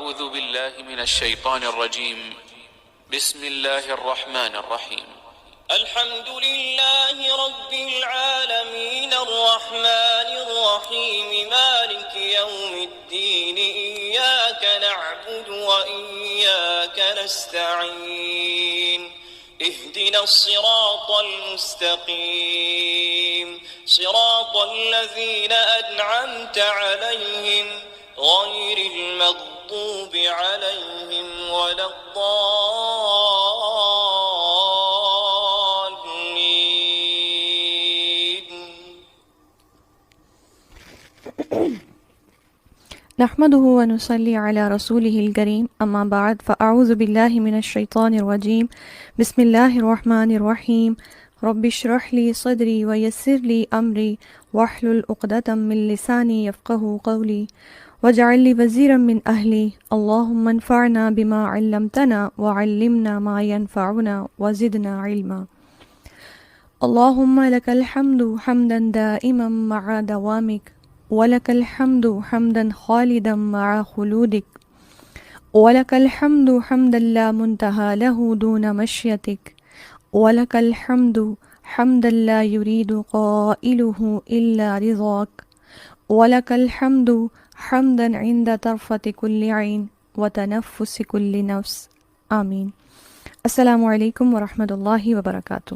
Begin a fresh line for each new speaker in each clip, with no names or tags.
أعوذ بالله من الشيطان الرجيم. بسم الله الرحمن الرحيم.
الحمد لله رب العالمين الرحمن الرحيم مالك يوم الدين إياك نعبد وإياك نستعين اهدنا الصراط المستقيم صراط الذين أنعمت عليهم غير المغضوب عليهم ولا الضالين.
نحمده ونصلي على رسوله الكريم أما بعد فأعوذ بالله من الشيطان الرجيم. بسم الله الرحمن الرحيم. رب اشرح لي صدري ويسر لي أمري واحلل عقدة من لساني يفقهوا قولي واجعل لي وزيرا من أهلي اللهم انفعنا بما علمتنا وعلمنا ما ينفعنا وزدنا علما. اللهم لك الحمد حمدا دائما مع دوامك ولك الحمد حمدا خالدا مع خلودك ولك الحمد حمدا لا منتهى له دون مشيتك ولك الحمد حمدا لا يريد قائله إلا رضاك ولك الحمد حمدا عند طرفة كل عين وتنفس كل نفس. آمین. السلام علیکم ورحمۃ اللہ وبرکاتہ.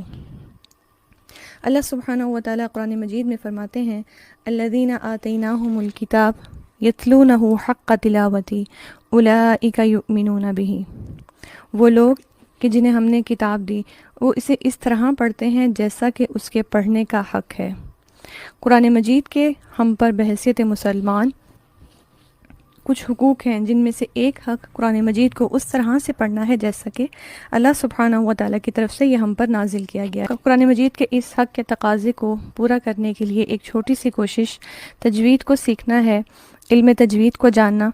اللہ سبحانہ و تعالیٰ قرآن مجید میں فرماتے ہیں الذین آتیناہم الکتاب یتلونہ حق تلاوتی اولئک یؤمنون بہ. وہ لوگ کہ جنہیں ہم نے کتاب دی وہ اسے اس طرح پڑھتے ہیں جیسا کہ اس کے پڑھنے کا حق ہے. قرآن مجید کے ہم پر بحیثیت مسلمان کچھ حقوق ہیں جن میں سے ایک حق قرآن مجید کو اس طرح سے پڑھنا ہے جیسا کہ اللہ سبحانہ و تعالیٰ کی طرف سے یہ ہم پر نازل کیا گیا. قرآن مجید کے اس حق کے تقاضے کو پورا کرنے کے لیے ایک چھوٹی سی کوشش تجوید کو سیکھنا ہے، علم تجوید کو جاننا.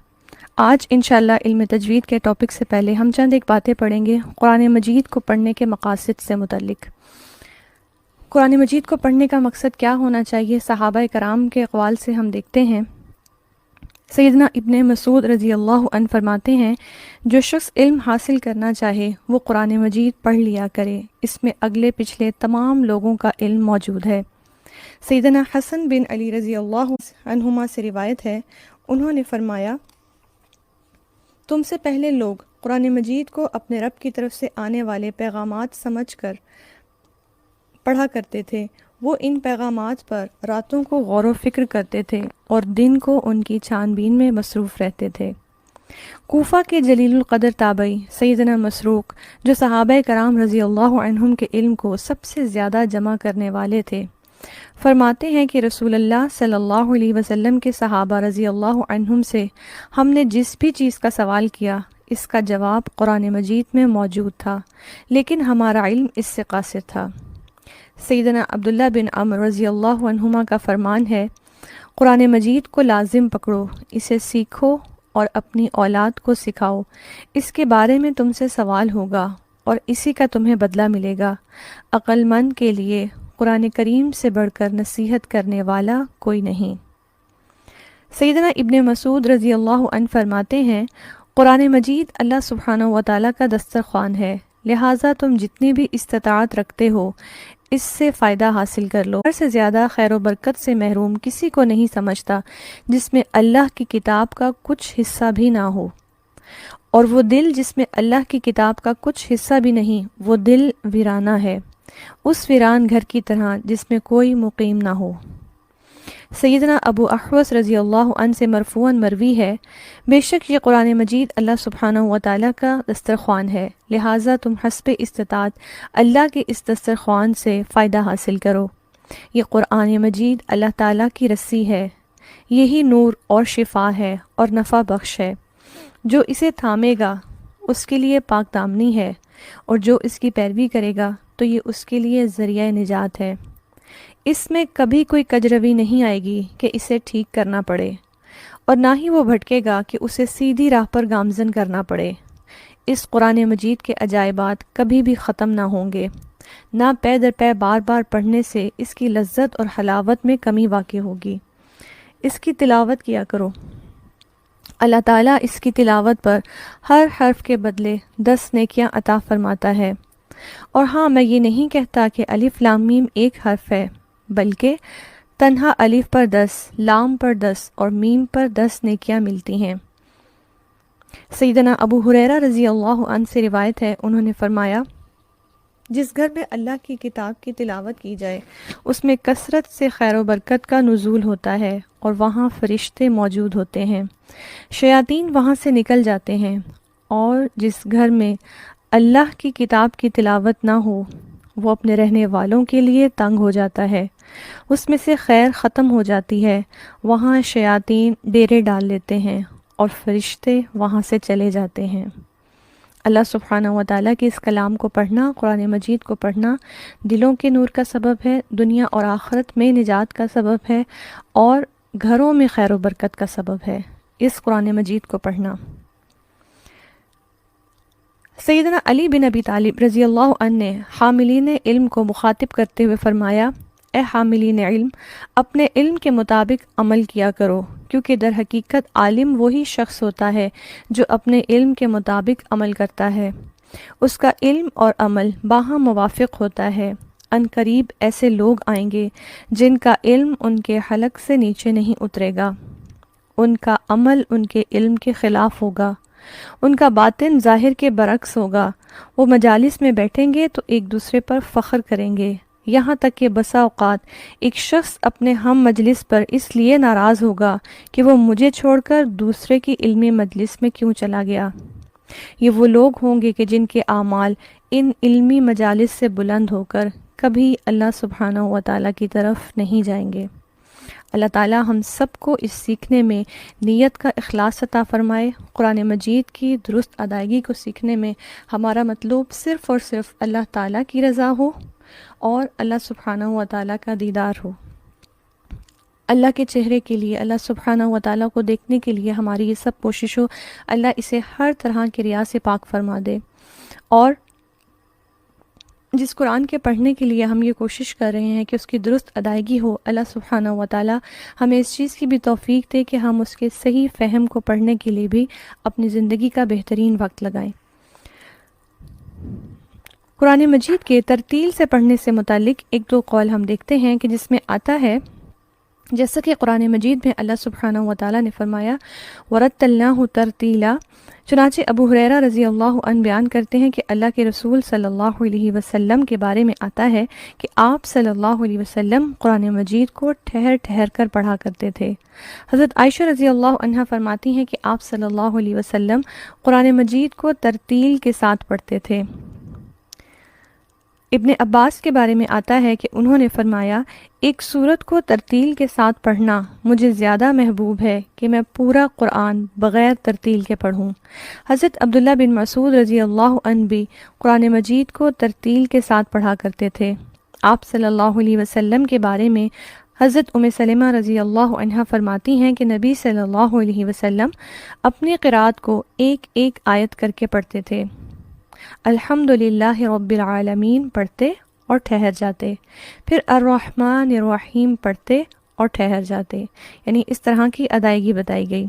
آج انشاءاللہ علم تجوید کے ٹاپک سے پہلے ہم چند ایک باتیں پڑھیں گے قرآن مجید کو پڑھنے کے مقاصد سے متعلق. قرآن مجید کو پڑھنے کا مقصد کیا ہونا چاہیے؟ صحابہ کرام کے اقوال سے ہم دیکھتے ہیں. سیدنا ابن مسعود رضی اللہ عنہ فرماتے ہیں جو شخص علم حاصل کرنا چاہے وہ قرآن مجید پڑھ لیا کرے، اس میں اگلے پچھلے تمام لوگوں کا علم موجود ہے. سیدنا حسن بن علی رضی اللہ عنہما سے روایت ہے، انہوں نے فرمایا تم سے پہلے لوگ قرآن مجید کو اپنے رب کی طرف سے آنے والے پیغامات سمجھ کر پڑھا کرتے تھے. وہ ان پیغامات پر راتوں کو غور و فکر کرتے تھے اور دن کو ان کی چھان بین میں مصروف رہتے تھے. کوفہ کے جلیل القدر تابعی سیدنا مسروق جو صحابہ کرام رضی اللہ عنہم کے علم کو سب سے زیادہ جمع کرنے والے تھے، فرماتے ہیں کہ رسول اللہ صلی اللہ علیہ وسلم کے صحابہ رضی اللہ عنہم سے ہم نے جس بھی چیز کا سوال کیا اس کا جواب قرآن مجید میں موجود تھا، لیکن ہمارا علم اس سے قاصر تھا. سیدنا عبداللہ بن عمر رضی اللہ عنہما کا فرمان ہے قرآن مجید کو لازم پکڑو، اسے سیکھو اور اپنی اولاد کو سکھاؤ. اس کے بارے میں تم سے سوال ہوگا اور اسی کا تمہیں بدلہ ملے گا. عقل مند کے لیے قرآن کریم سے بڑھ کر نصیحت کرنے والا کوئی نہیں. سیدنا ابن مسعود رضی اللہ عنہ فرماتے ہیں قرآن مجید اللہ سبحانہ و تعالیٰ کا دسترخوان ہے، لہٰذا تم جتنی بھی استطاعت رکھتے ہو اس سے فائدہ حاصل کر لو. ہر سے زیادہ خیر و برکت سے محروم کسی کو نہیں سمجھتا جس میں اللہ کی کتاب کا کچھ حصہ بھی نہ ہو، اور وہ دل جس میں اللہ کی کتاب کا کچھ حصہ بھی نہیں وہ دل ویرانہ ہے، اس ویران گھر کی طرح جس میں کوئی مقیم نہ ہو. سیدنا ابو احوص رضی اللہ عنہ سے مرفوعاً مروی ہے بے شک یہ قرآن مجید اللہ سبحانہ و تعالیٰ کا دسترخوان ہے، لہٰذا تم حسب استطاعت اللہ کے اس دسترخوان سے فائدہ حاصل کرو. یہ قرآن مجید اللہ تعالیٰ کی رسی ہے، یہی نور اور شفا ہے اور نفع بخش ہے. جو اسے تھامے گا اس کے لیے پاک دامنی ہے، اور جو اس کی پیروی کرے گا تو یہ اس کے لیے ذریعہ نجات ہے. اس میں کبھی کوئی کجروی نہیں آئے گی کہ اسے ٹھیک کرنا پڑے، اور نہ ہی وہ بھٹکے گا کہ اسے سیدھی راہ پر گامزن کرنا پڑے. اس قرآن مجید کے عجائبات کبھی بھی ختم نہ ہوں گے، نہ پے در پے بار بار پڑھنے سے اس کی لذت اور حلاوت میں کمی واقع ہوگی. اس کی تلاوت کیا کرو. اللہ تعالیٰ اس کی تلاوت پر ہر حرف کے بدلے 10 نیکیاں عطا فرماتا ہے۔ اور ہاں، میں یہ نہیں کہتا کہ الف لام میم ایک حرف ہے، بلکہ تنہا الف پر 10، لام پر 10 اور میم پر 10 نیکیاں ملتی ہیں۔ سیدنا ابو ہریرہ رضی اللہ عنہ سے روایت ہے، انہوں نے فرمایا، جس گھر میں اللہ کی کتاب کی تلاوت کی جائے اس میں کثرت سے خیر و برکت کا نزول ہوتا ہے اور وہاں فرشتے موجود ہوتے ہیں، شیاطین وہاں سے نکل جاتے ہیں، اور جس گھر میں اللہ کی کتاب کی تلاوت نہ ہو وہ اپنے رہنے والوں کے لیے تنگ ہو جاتا ہے، اس میں سے خیر ختم ہو جاتی ہے، وہاں شیاطین ڈیرے ڈال لیتے ہیں اور فرشتے وہاں سے چلے جاتے ہیں۔ اللہ سبحانہ و تعالیٰ کے اس کلام کو پڑھنا، قرآن مجید کو پڑھنا دلوں کے نور کا سبب ہے، دنیا اور آخرت میں نجات کا سبب ہے، اور گھروں میں خیر و برکت کا سبب ہے اس قرآن مجید کو پڑھنا۔ سیدنا علی بن ابی طالب رضی اللہ عنہ نے حاملین علم کو مخاطب کرتے ہوئے فرمایا، اے حاملین علم، اپنے علم کے مطابق عمل کیا کرو، کیونکہ در حقیقت عالم وہی شخص ہوتا ہے جو اپنے علم کے مطابق عمل کرتا ہے، اس کا علم اور عمل باہم موافق ہوتا ہے۔ ان قریب ایسے لوگ آئیں گے جن کا علم ان کے حلق سے نیچے نہیں اترے گا، ان کا عمل ان کے علم کے خلاف ہوگا، ان کا باطن ظاہر کے برعکس ہوگا، وہ مجالس میں بیٹھیں گے تو ایک دوسرے پر فخر کریں گے، یہاں تک کہ بسا اوقات ایک شخص اپنے ہم مجلس پر اس لیے ناراض ہوگا کہ وہ مجھے چھوڑ کر دوسرے کی علمی مجلس میں کیوں چلا گیا۔ یہ وہ لوگ ہوں گے کہ جن کے اعمال ان علمی مجالس سے بلند ہو کر کبھی اللہ سبحانہ و تعالیٰ کی طرف نہیں جائیں گے۔ اللہ تعالیٰ ہم سب کو اس سیکھنے میں نیت کا اخلاص عطا فرمائے، قرآن مجید کی درست ادائیگی کو سیکھنے میں ہمارا مطلوب صرف اور صرف اللہ تعالیٰ کی رضا ہو اور اللہ سبحانہ و تعالیٰ کا دیدار ہو۔ اللہ کے چہرے کے لیے، اللہ سبحانہ و تعالیٰ کو دیکھنے کے لیے ہماری یہ سب کوشش ہو، اللہ اسے ہر طرح کے ریا سے پاک فرما دے، اور جس قرآن کے پڑھنے کے لیے ہم یہ کوشش کر رہے ہیں کہ اس کی درست ادائیگی ہو، اللہ سبحانہ و تعالیٰ ہمیں اس چیز کی بھی توفیق دے کہ ہم اس کے صحیح فہم کو پڑھنے کے لیے بھی اپنی زندگی کا بہترین وقت لگائیں۔ قرآن مجید کے ترتیل سے پڑھنے سے متعلق ایک دو قول ہم دیکھتے ہیں کہ جس میں آتا ہے، جیسا کہ قرآن مجید میں اللہ سبحانہ و تعالیٰ نے فرمایا وَرَتَّلْنَاهُ تَرْتِيلًا، چنانچہ ابو ہریرہ رضی اللہ عنہ بیان کرتے ہیں کہ اللہ کے رسول صلی اللہ علیہ وسلم کے بارے میں آتا ہے کہ آپ صلی اللہ علیہ وسلم قرآن مجید کو ٹھہر ٹھہر کر پڑھا کرتے تھے۔ حضرت عائشہ رضی اللہ عنہا فرماتی ہیں کہ آپ صلی اللہ علیہ وسلم قرآن مجید کو ترتیل کے ساتھ پڑھتے تھے۔ ابن عباس کے بارے میں آتا ہے کہ انہوں نے فرمایا، ایک سورت کو ترتیل کے ساتھ پڑھنا مجھے زیادہ محبوب ہے کہ میں پورا قرآن بغیر ترتیل کے پڑھوں۔ حضرت عبداللہ بن مسعود رضی اللہ عنہ بھی قرآن مجید کو ترتیل کے ساتھ پڑھا کرتے تھے۔ آپ صلی اللہ علیہ وسلم کے بارے میں حضرت ام سلمہ رضی اللہ عنہا فرماتی ہیں کہ نبی صلی اللہ علیہ وسلم اپنی قرات کو ایک ایک آیت کر کے پڑھتے تھے، الحمدللہ رب العالمین پڑھتے اور ٹھہر جاتے، پھر الرحمن الرحیم پڑھتے اور ٹھہر جاتے، یعنی اس طرح کی ادائیگی بتائی گئی۔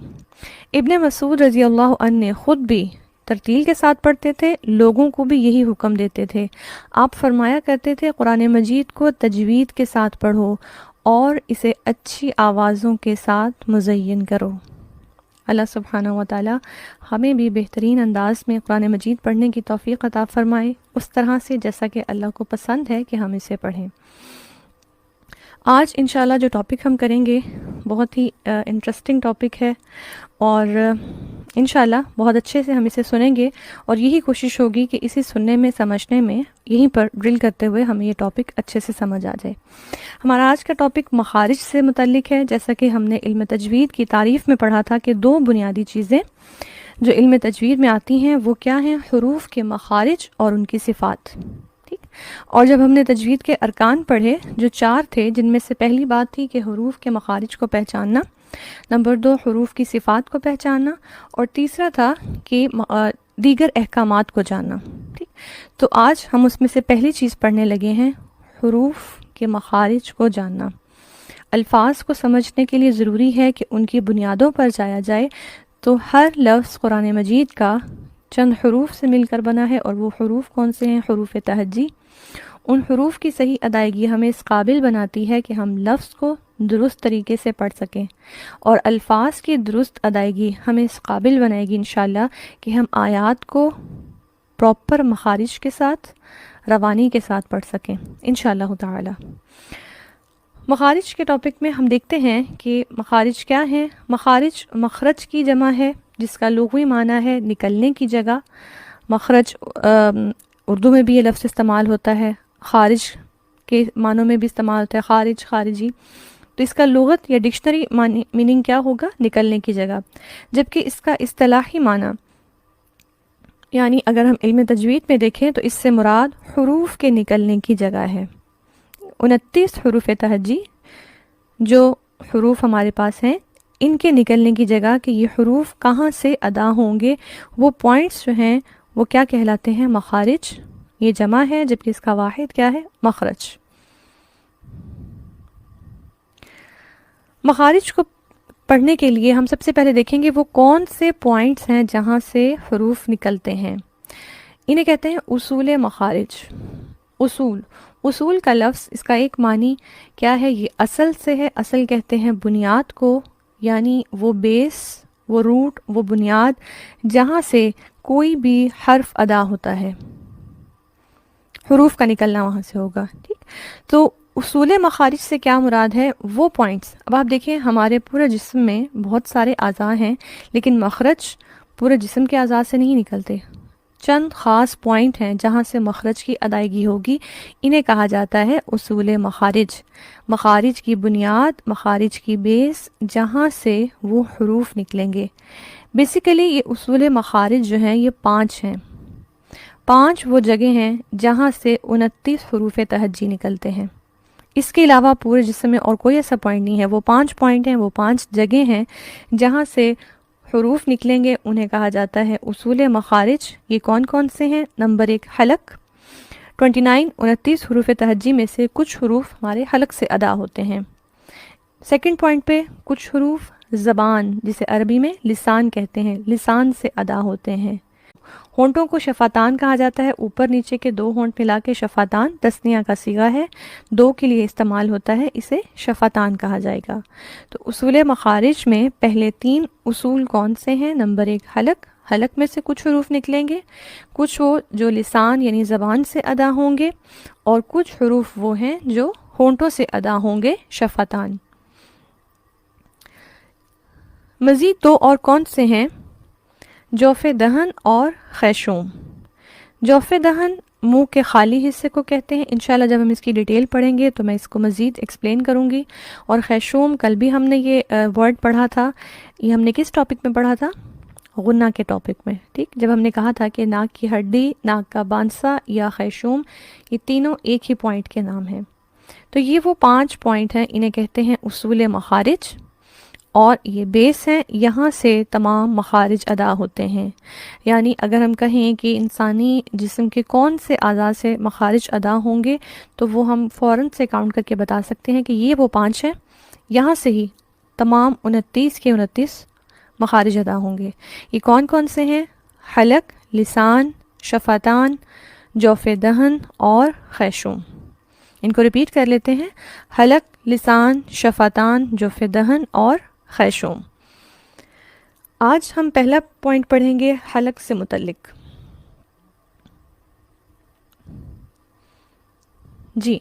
ابن مسعود رضی اللہ عنہ نے خود بھی ترتیل کے ساتھ پڑھتے تھے، لوگوں کو بھی یہی حکم دیتے تھے۔ آپ فرمایا کرتے تھے قرآن مجید کو تجوید کے ساتھ پڑھو اور اسے اچھی آوازوں کے ساتھ مزین کرو۔ اللہ سبحانہ و تعالی ہمیں بھی بہترین انداز میں قرآن مجید پڑھنے کی توفیق عطا فرمائے، اس طرح سے جیسا کہ اللہ کو پسند ہے کہ ہم اسے پڑھیں۔ آج انشاءاللہ جو ٹاپک ہم کریں گے بہت ہی انٹرسٹنگ ٹاپک ہے، اور انشاءاللہ بہت اچھے سے ہم اسے سنیں گے، اور یہی کوشش ہوگی کہ اسے سننے میں، سمجھنے میں، یہیں پر ڈرل کرتے ہوئے ہمیں یہ ٹاپک اچھے سے سمجھ آ جائے۔ ہمارا آج کا ٹاپک مخارج سے متعلق ہے۔ جیسا کہ ہم نے علم تجوید کی تعریف میں پڑھا تھا کہ دو بنیادی چیزیں جو علم تجوید میں آتی ہیں وہ کیا ہیں؟ حروف کے مخارج اور ان کی صفات۔ اور جب ہم نے تجوید کے ارکان پڑھے جو 4 تھے، جن میں سے پہلی بات تھی کہ حروف کے مخارج کو پہچاننا، نمبر 2 حروف کی صفات کو پہچاننا، اور تیسرا تھا کہ دیگر احکامات کو جاننا۔ ٹھیک، تو آج ہم اس میں سے پہلی چیز پڑھنے لگے ہیں، حروف کے مخارج کو جاننا۔ الفاظ کو سمجھنے کے لیے ضروری ہے کہ ان کی بنیادوں پر جایا جائے، تو ہر لفظ قرآن مجید کا چند حروف سے مل کر بنا ہے، اور وہ حروف کون سے ہیں؟ حروف تہجی۔ ان حروف کی صحیح ادائیگی ہمیں اس قابل بناتی ہے کہ ہم لفظ کو درست طریقے سے پڑھ سکیں، اور الفاظ کی درست ادائیگی ہمیں اس قابل بنائے گی انشاءاللہ کہ ہم آیات کو پراپر مخارج کے ساتھ، روانی کے ساتھ پڑھ سکیں انشاءاللہ تعالی۔ مخارج کے ٹاپک میں ہم دیکھتے ہیں کہ مخارج کیا ہیں۔ مخارج مخرج کی جمع ہے، جس کا لغوی معنی ہے نکلنے کی جگہ۔ مخرج اردو میں بھی یہ لفظ استعمال ہوتا ہے، خارج کے معنوں میں بھی استعمال ہوتا ہے، خارج، خارجی۔ تو اس کا لغت یا ڈکشنری میننگ کیا ہوگا؟ نکلنے کی جگہ۔ جبکہ اس کا اصطلاحی معنی، یعنی اگر ہم علم تجوید میں دیکھیں تو اس سے مراد حروف کے نکلنے کی جگہ ہے۔ 29 حروف تہجی جو حروف ہمارے پاس ہیں، ان کے نکلنے کی جگہ کہ یہ حروف کہاں سے ادا ہوں گے، وہ پوائنٹس جو ہیں وہ کیا کہلاتے ہیں؟ مخارج۔ یہ جمع ہے، جبکہ اس کا واحد کیا ہے؟ مخرج۔ مخارج کو پڑھنے کے لیے ہم سب سے پہلے دیکھیں گے وہ کون سے پوائنٹس ہیں جہاں سے حروف نکلتے ہیں۔ انہیں کہتے ہیں اصول مخارج۔ اصول کا لفظ، اس کا ایک معنی کیا ہے؟ یہ اصل سے ہے۔ اصل کہتے ہیں بنیاد کو، یعنی وہ بیس، وہ روٹ، وہ بنیاد جہاں سے کوئی بھی حرف ادا ہوتا ہے، حروف کا نکلنا وہاں سے ہوگا۔ ٹھیک، تو اصول مخارج سے کیا مراد ہے؟ وہ پوائنٹس۔ اب آپ دیکھیں ہمارے پورے جسم میں بہت سارے اعضاء ہیں، لیکن مخرج پورے جسم کے اعضاء سے نہیں نکلتے۔ چند خاص پوائنٹ ہیں جہاں سے مخرج کی ادائیگی ہوگی، انہیں کہا جاتا ہے اصول مخارج۔ مخارج کی بنیاد، مخارج کی بیس، جہاں سے وہ حروف نکلیں گے۔ بیسیکلی یہ اصول مخارج جو ہیں یہ 5 ہیں۔ 5 وہ جگہ ہیں جہاں سے 29 حروف تہجی نکلتے ہیں۔ اس کے علاوہ پورے جسم میں اور کوئی ایسا پوائنٹ نہیں ہے۔ وہ 5 پوائنٹ ہیں، وہ 5 جگہ ہیں جہاں سے حروف نکلیں گے، انہیں کہا جاتا ہے اصول مخارج۔ یہ کون کون سے ہیں؟ نمبر 1 حلق۔ 29 حروف تہجی میں سے کچھ حروف ہمارے حلق سے ادا ہوتے ہیں۔ سیکنڈ پوائنٹ پہ کچھ حروف زبان، جسے عربی میں لسان کہتے ہیں، لسان سے ادا ہوتے ہیں۔ ہونٹوں کو شفاتان کہا جاتا ہے، اوپر نیچے کے 2 ہونٹ ملا کے شفاتان، تثنیہ کا صیغہ ہے، 2 کے لیے استعمال ہوتا ہے، اسے شفاتان کہا جائے گا۔ تو اصول مخارج میں پہلے 3 اصول کون سے ہیں؟ نمبر 1 حلق۔ حلق میں سے کچھ حروف نکلیں گے، کچھ وہ جو لسان یعنی زبان سے ادا ہوں گے، اور کچھ حروف وہ ہیں جو ہونٹوں سے ادا ہوں گے، شفاتان۔ مزید 2 اور کون سے ہیں؟ جوف دہن اور خیشوم۔ جوف دہن منہ کے خالی حصے کو کہتے ہیں، انشاءاللہ جب ہم اس کی ڈیٹیل پڑھیں گے تو میں اس کو مزید ایکسپلین کروں گی۔ اور خیشوم، کل بھی ہم نے یہ ورڈ پڑھا تھا، یہ ہم نے کس ٹاپک میں پڑھا تھا؟ غنہ کے ٹاپک میں، ٹھیک، جب ہم نے کہا تھا کہ ناک کی ہڈی، ناک کا بانسا یا خیشوم، یہ تینوں ایک ہی پوائنٹ کے نام ہیں۔ تو یہ وہ 5 پوائنٹ ہیں، انہیں کہتے ہیں اصول مخارج، اور یہ بیس ہیں، یہاں سے تمام مخارج ادا ہوتے ہیں۔ یعنی اگر ہم کہیں کہ انسانی جسم کے کون سے اعضاء سے مخارج ادا ہوں گے، تو وہ ہم فوراً سے کاؤنٹ کر کے بتا سکتے ہیں کہ یہ وہ 5 ہیں، یہاں سے ہی تمام 29 کے 29 مخارج ادا ہوں گے۔ یہ کون کون سے ہیں؟ حلق، لسان، شفتان، جوف دہن اور خیشوم۔ ان کو ریپیٹ کر لیتے ہیں، حلق، لسان، شفتان، جوف دہن اور خیشوم۔ آج ہم پہلا پوائنٹ پڑھیں گے حلق سے متعلق۔ جی،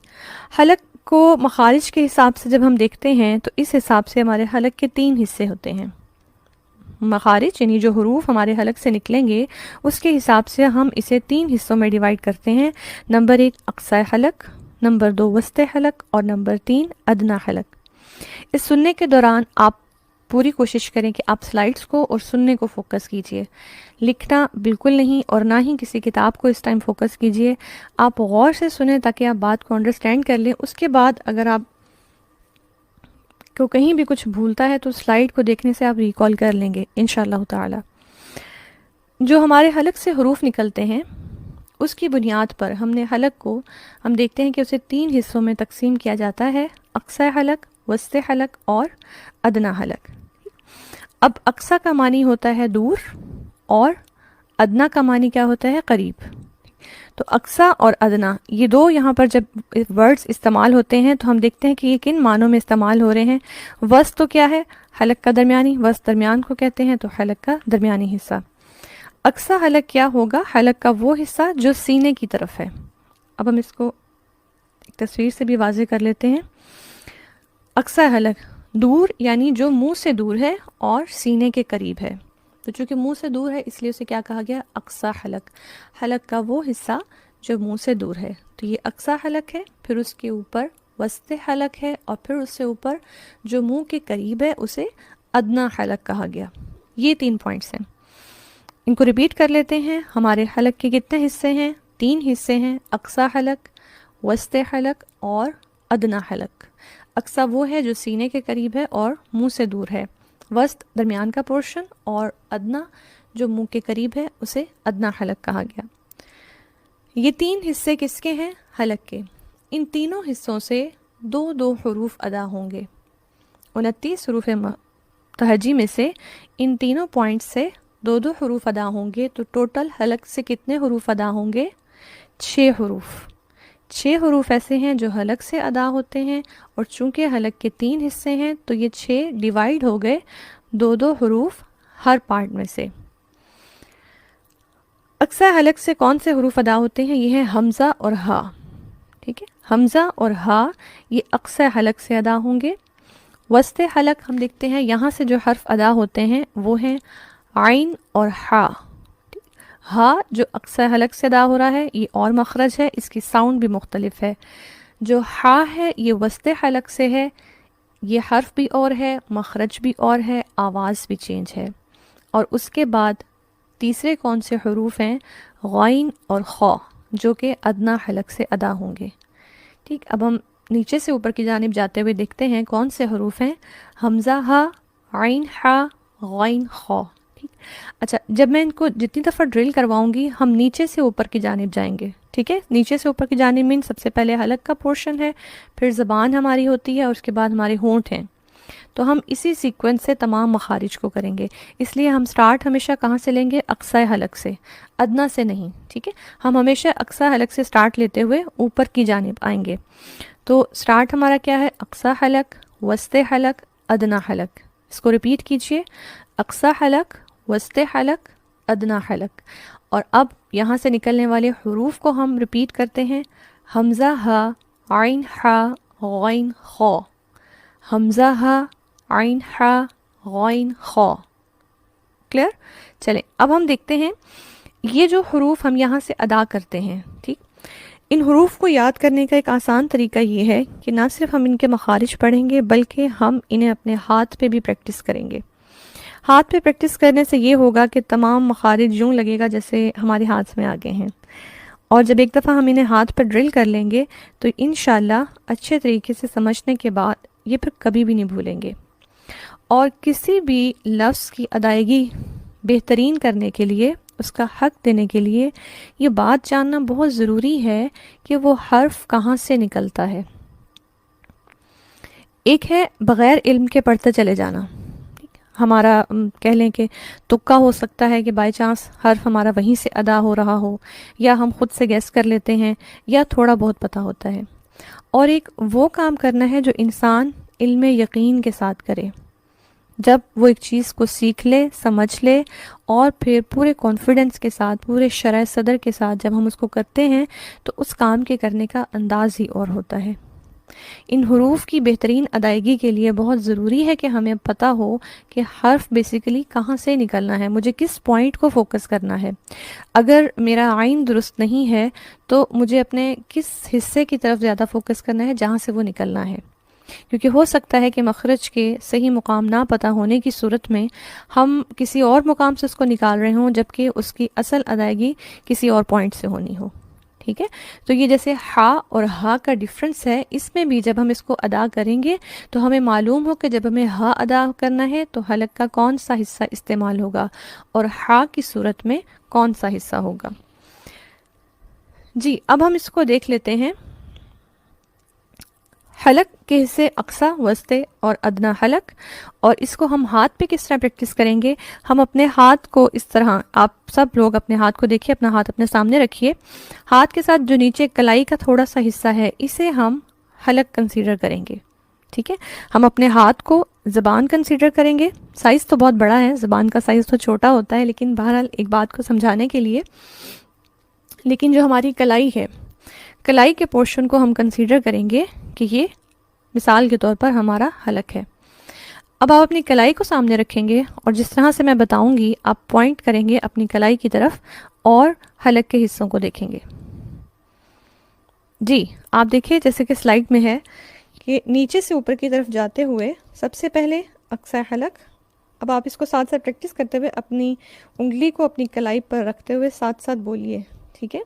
حلق کو مخارج کے حساب سے جب ہم دیکھتے ہیں تو اس حساب سے ہمارے حلق کے 3 حصے ہوتے ہیں۔ مخارج یعنی جو حروف ہمارے حلق سے نکلیں گے، اس کے حساب سے ہم اسے 3 حصوں میں ڈیوائڈ کرتے ہیں۔ نمبر 1 اقصی حلق، نمبر 2 وسط حلق، اور نمبر 3 ادنی حلق۔ اس سننے کے دوران آپ پوری کوشش کریں کہ آپ سلائڈز کو اور سننے کو فوکس کیجئے، لکھنا بالکل نہیں، اور نہ ہی کسی کتاب کو اس ٹائم فوکس کیجئے۔ آپ غور سے سنیں تاکہ آپ بات کو انڈرسٹینڈ کر لیں۔ اس کے بعد اگر آپ کو کہیں بھی کچھ بھولتا ہے تو سلائڈ کو دیکھنے سے آپ ریکال کر لیں گے انشاءاللہ تعالی۔ جو ہمارے حلق سے حروف نکلتے ہیں، اس کی بنیاد پر ہم نے حلق کو، ہم دیکھتے ہیں کہ اسے 3 حصوں میں تقسیم کیا جاتا ہے: اقصی حلق، وسط حلق اور ادنی حلق۔ اب اقصا کا معنی ہوتا ہے دور اور ادنا کا معنی کیا ہوتا ہے؟ قریب. تو اقصا اور ادنا یہ دو یہاں پر جب ورڈز استعمال ہوتے ہیں تو ہم دیکھتے ہیں کہ یہ کن معنوں میں استعمال ہو رہے ہیں. وسط تو کیا ہے؟ حلق کا درمیانی، وسط درمیان کو کہتے ہیں، تو حلق کا درمیانی حصہ. اقصا حلق کیا ہوگا؟ حلق کا وہ حصہ جو سینے کی طرف ہے. اب ہم اس کو ایک تصویر سے بھی واضح کر لیتے ہیں. اقصا حلق دور یعنی جو منہ سے دور ہے اور سینے کے قریب ہے. تو چونکہ منہ سے دور ہے اس لیے اسے کیا کہا گیا؟ اقصا حلق. حلق کا وہ حصہ جو منہ سے دور ہے. تو یہ اقصا حلق ہے، پھر اس کے اوپر وسط حلق ہے، اور پھر اس سے اوپر جو منہ کے قریب ہے اسے ادنا حلق کہا گیا. یہ 3 پوائنٹس ہیں. ان کو ریپیٹ کر لیتے ہیں. ہمارے حلق کے کتنے حصے ہیں؟ 3 حصے ہیں. اقصا حلق، وسط حلق اور ادنا حلق. اقصا وہ ہے جو سینے کے قریب ہے اور منہ سے دور ہے. وسط درمیان کا پورشن، اور ادنا جو منہ کے قریب ہے اسے ادنا حلق کہا گیا. یہ 3 حصے کس کے ہیں؟ حلق کے. ان تینوں حصوں سے 2 حروف ادا ہوں گے. 29 حروف متحجی میں سے ان تینوں پوائنٹ سے 2 حروف ادا ہوں گے. تو ٹوٹل حلق سے کتنے حروف ادا ہوں گے؟ 6 حروف. 6 حروف ایسے ہیں جو حلق سے ادا ہوتے ہیں، اور چونکہ حلق کے 3 حصے ہیں تو یہ 6 ڈیوائیڈ ہو گئے 2 حروف ہر پارٹ میں سے. اقصا حلق سے کون سے حروف ادا ہوتے ہیں؟ یہ ہیں حمزہ اور ہا. ٹھیک ہے، حمزہ اور ہا یہ اقصا حلق سے ادا ہوں گے. وسط حلق ہم دیکھتے ہیں یہاں سے جو حرف ادا ہوتے ہیں وہ ہیں عین اور ہا. ہا جو اقصا حلق سے ادا ہو رہا ہے یہ اور مخرج ہے، اس کی ساؤنڈ بھی مختلف ہے. جو ہا ہے یہ وسط حلق سے ہے، یہ حرف بھی اور ہے، مخرج بھی اور ہے، آواز بھی چینج ہے. اور اس کے بعد تیسرے کون سے حروف ہیں؟ غین اور خا، جو کہ ادنا حلق سے ادا ہوں گے. ٹھیک، اب ہم نیچے سے اوپر کی جانب جاتے ہوئے دیکھتے ہیں کون سے حروف ہیں. حمزہ ہا، عین ہا، غین خا. اچھا، جب میں ان کو جتنی دفعہ ڈرل کرواؤں گی ہم نیچے سے اوپر کی جانب جائیں گے. ٹھیک ہے، نیچے سے اوپر کی جانب میں سب سے پہلے حلق کا پورشن ہے، پھر زبان ہماری ہوتی ہے، اور اس کے بعد ہمارے ہونٹ ہیں. تو ہم اسی سیکوینس سے تمام مخارج کو کریں گے. اس لیے ہم سٹارٹ ہمیشہ کہاں سے لیں گے؟ اقصا حلق سے، ادنا سے نہیں. ٹھیک ہے، ہم ہمیشہ اقصا حلق سے سٹارٹ لیتے ہوئے اوپر کی جانب آئیں گے. تو سٹارٹ ہمارا کیا ہے؟ اقصا حلق، وسط حلق، ادنا حلق. اس کو ریپیٹ کیجئے: اقصا حلق، وسط حلق، ادنا حلق. اور اب یہاں سے نکلنے والے حروف کو ہم ریپیٹ کرتے ہیں: حمزہ ہا، عین ہا، غین خا. حمزہ ہا، عین ہا، غین خا. کلیئر؟ چلیں اب ہم دیکھتے ہیں یہ جو حروف ہم یہاں سے ادا کرتے ہیں. ٹھیک، ان حروف کو یاد کرنے کا ایک آسان طریقہ یہ ہے کہ نہ صرف ہم ان کے مخارج پڑھیں گے بلکہ ہم انہیں اپنے ہاتھ پہ بھی پریکٹس کریں گے. ہاتھ پہ پریکٹس کرنے سے یہ ہوگا کہ تمام مخارج یوں لگے گا جیسے ہمارے ہاتھ میں آگے ہیں. اور جب ایک دفعہ ہم انہیں ہاتھ پہ ڈرل کر لیں گے تو انشاءاللہ اچھے طریقے سے سمجھنے کے بعد یہ پھر کبھی بھی نہیں بھولیں گے. اور کسی بھی لفظ کی ادائیگی بہترین کرنے کے لیے، اس کا حق دینے کے لیے یہ بات جاننا بہت ضروری ہے کہ وہ حرف کہاں سے نکلتا ہے. ایک ہے بغیر علم کے پڑھتے چلے جانا. ہمارا کہہ لیں کہ تکا ہو سکتا ہے کہ بائی چانس حرف ہمارا وہیں سے ادا ہو رہا ہو، یا ہم خود سے گیس کر لیتے ہیں، یا تھوڑا بہت پتہ ہوتا ہے. اور ایک وہ کام کرنا ہے جو انسان علم یقین کے ساتھ کرے. جب وہ ایک چیز کو سیکھ لے، سمجھ لے، اور پھر پورے کانفیڈنس کے ساتھ، پورے شرح صدر کے ساتھ جب ہم اس کو کرتے ہیں تو اس کام کے کرنے کا انداز ہی اور ہوتا ہے. ان حروف کی بہترین ادائیگی کے لیے بہت ضروری ہے کہ ہمیں پتہ ہو کہ حرف بیسیکلی کہاں سے نکلنا ہے، مجھے کس پوائنٹ کو فوکس کرنا ہے. اگر میرا عین درست نہیں ہے تو مجھے اپنے کس حصے کی طرف زیادہ فوکس کرنا ہے جہاں سے وہ نکلنا ہے. کیونکہ ہو سکتا ہے کہ مخرج کے صحیح مقام نہ پتہ ہونے کی صورت میں ہم کسی اور مقام سے اس کو نکال رہے ہوں جبکہ اس کی اصل ادائیگی کسی اور پوائنٹ سے ہونی ہو. ٹھیک ہے، تو یہ جیسے ہا اور ہا کا ڈفرنس ہے، اس میں بھی جب ہم اس کو ادا کریں گے تو ہمیں معلوم ہو کہ جب ہمیں ہا ادا کرنا ہے تو حلق کا کون سا حصہ استعمال ہوگا اور ہا کی صورت میں کون سا حصہ ہوگا. جی اب ہم اس کو دیکھ لیتے ہیں. حلق کے حصے اقصی، وسطی اور ادنا حلق، اور اس کو ہم ہاتھ پہ کس طرح پریکٹس کریں گے. ہم اپنے ہاتھ کو اس طرح، آپ سب لوگ اپنے ہاتھ کو دیکھیے، اپنا ہاتھ اپنے سامنے رکھیے. ہاتھ کے ساتھ جو نیچے کلائی کا تھوڑا سا حصہ ہے اسے ہم حلق کنسیڈر کریں گے. ٹھیک ہے، ہم اپنے ہاتھ کو زبان کنسیڈر کریں گے. سائز تو بہت بڑا ہے، زبان کا سائز تو چھوٹا ہوتا ہے، لیکن بہرحال ایک بات کو سمجھانے کے لیے، لیکن جو ہماری کلائی ہے، کلائی کے پورشن کو ہم کنسیڈر کریں گے کہ یہ مثال کے طور پر ہمارا حلق ہے. اب آپ اپنی کلائی کو سامنے رکھیں گے اور جس طرح سے میں بتاؤں گی آپ پوائنٹ کریں گے اپنی کلائی کی طرف اور حلق کے حصوں کو دیکھیں گے. جی آپ دیکھیں جیسے کہ سلائیڈ میں ہے کہ نیچے سے اوپر کی طرف جاتے ہوئے سب سے پہلے اقصی حلق. اب آپ اس کو ساتھ ساتھ پریکٹس کرتے ہوئے اپنی انگلی کو اپنی کلائی پر رکھتے ہوئے ساتھ ساتھ بولیے. ٹھیک ہے،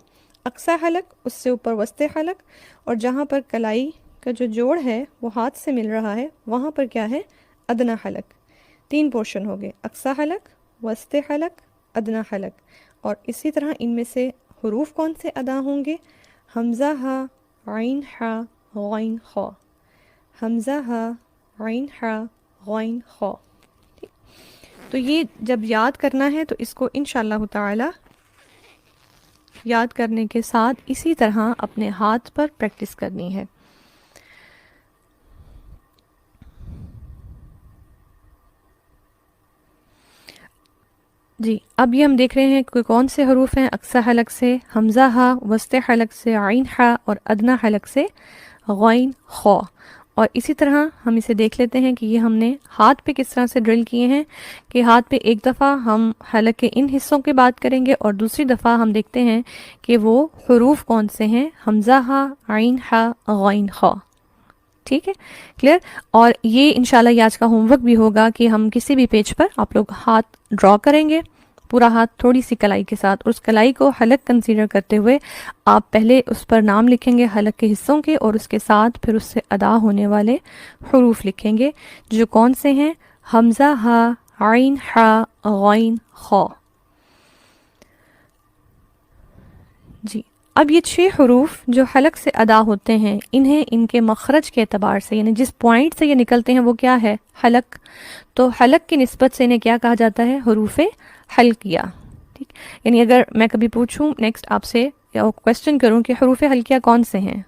اقصی حلق، اس سے اوپر وسطی حلق، اور جہاں پر کلائی کا جو جوڑ ہے وہ ہاتھ سے مل رہا ہے وہاں پر کیا ہے؟ ادنا حلق. 3 پورشن ہو گئے، اقصی حلق، وسطی حلق، ادنا حلق. اور اسی طرح ان میں سے حروف کون سے ادا ہوں گے؟ حمزہ ہا، عین ہا، غین خا. حمزہ ہا، عین ہا، غین خا. تو یہ جب یاد کرنا ہے تو اس کو انشاءاللہ تعالی یاد کرنے کے ساتھ اسی طرح اپنے ہاتھ پر پریکٹس کرنی ہے. جی اب یہ ہم دیکھ رہے ہیں کہ کون سے حروف ہیں. اقصی حلق سے حمزہ ہا، وسطی حلق سے عین ہا، اور ادنا حلق سے غین خا. اور اسی طرح ہم اسے دیکھ لیتے ہیں کہ یہ ہم نے ہاتھ پہ کس طرح سے ڈرل کیے ہیں کہ ہاتھ پہ ایک دفعہ ہم حلق کے ان حصوں کی بات کریں گے اور دوسری دفعہ ہم دیکھتے ہیں کہ وہ حروف کون سے ہیں، حمزہ ہا، عین ہا، غین خا. ٹھیک ہے، کلیئر. اور یہ انشاءاللہ یہ آج کا ہوم ورک بھی ہوگا کہ ہم کسی بھی پیج پر آپ لوگ ہاتھ ڈرا کریں گے، پورا ہاتھ تھوڑی سی کلائی کے ساتھ، اور اس کلائی کو حلق کنسیڈر کرتے ہوئے آپ پہلے اس پر نام لکھیں گے حلق کے حصوں کے، اور اس کے ساتھ پھر اس سے ادا ہونے والے حروف لکھیں گے جو کون سے ہیں؟ حمزہ ہا، عین ہا، غین خا. جی اب یہ 6 حروف جو حلق سے ادا ہوتے ہیں انہیں ان کے مخرج کے اعتبار سے، یعنی جس پوائنٹ سے یہ نکلتے ہیں وہ کیا ہے؟ حلق. تو حلق کی نسبت سے انہیں کیا کہا جاتا ہے؟ حروف حلقیہ. ٹھیک، یعنی اگر میں کبھی پوچھوں نیکسٹ آپ سے یا کویسچن کروں کہ حروف حلقیہ کون سے ہیں،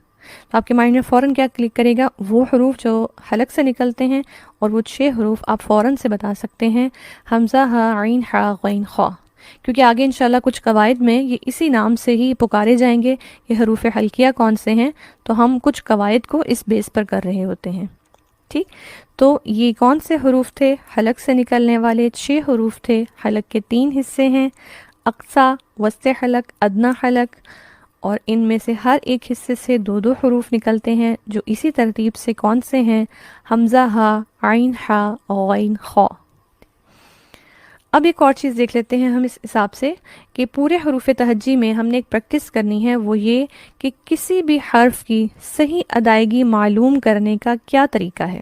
تو آپ کے مائنڈ میں فوراً کیا کلک کرے گا؟ وہ حروف جو حلق سے نکلتے ہیں، اور وہ 6 حروف آپ فوراً سے بتا سکتے ہیں حمزہ ہا، عین ہا، غین خا. کیونکہ آگے انشاءاللہ کچھ قواعد میں یہ اسی نام سے ہی پکارے جائیں گے یہ حروف حلقیہ کون سے ہیں، تو ہم کچھ قواعد کو اس بیس پر کر رہے ہوتے ہیں. ٹھیک، تو یہ کون سے حروف تھے؟ حلق سے نکلنے والے 6 حروف تھے. حلق کے 3 حصے ہیں، اقصی، وسطی حلق، ادنا حلق، اور ان میں سے ہر ایک حصے سے 2 حروف نکلتے ہیں جو اسی ترتیب سے کون سے ہیں؟ حمزہ ہا، عین ہا، غین خا. اب ایک اور چیز دیکھ لیتے ہیں ہم اس حساب سے کہ پورے حروف تہجی میں ہم نے ایک پریکٹس کرنی ہے، وہ یہ کہ کسی بھی حرف کی صحیح ادائیگی معلوم کرنے کا کیا طریقہ ہے.